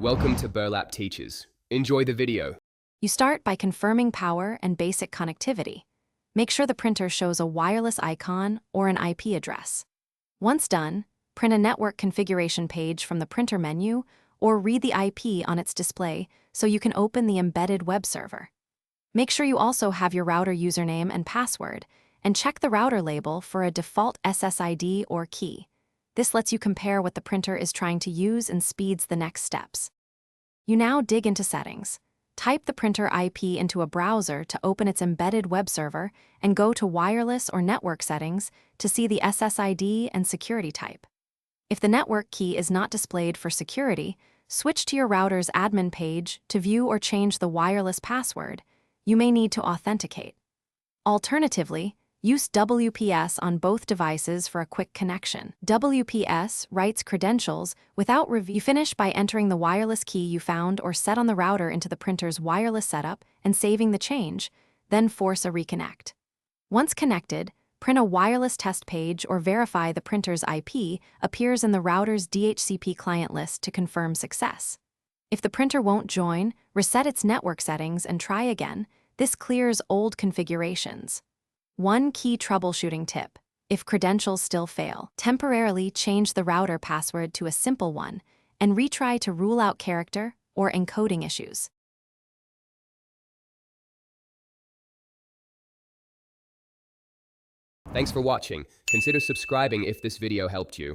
Welcome to Burlap Teachers. Enjoy the video. You start by confirming power and basic connectivity. Make sure the printer shows a wireless icon or an IP address. Once done, print a network configuration page from the printer menu or read the IP on its display so you can open the embedded web server. Make sure you also have your router username and password, and check the router label for a default SSID or key. This lets you compare what the printer is trying to use and speeds the next steps. You now dig into settings. Type the printer IP into a browser to open its embedded web server and go to wireless or network settings to see the SSID and security type. If the network key is not displayed for security, switch to your router's admin page to view or change the wireless password. You may need to authenticate. Alternatively, use WPS on both devices for a quick connection. WPS writes credentials without review. You finish by entering the wireless key you found or set on the router into the printer's wireless setup and saving the change, then force a reconnect. Once connected, print a wireless test page or verify the printer's IP appears in the router's DHCP client list to confirm success. If the printer won't join, reset its network settings and try again. This clears old configurations. One key troubleshooting tip: if credentials still fail, temporarily change the router password to a simple one and retry to rule out character or encoding issues. Thanks for watching. Consider subscribing if this video helped you.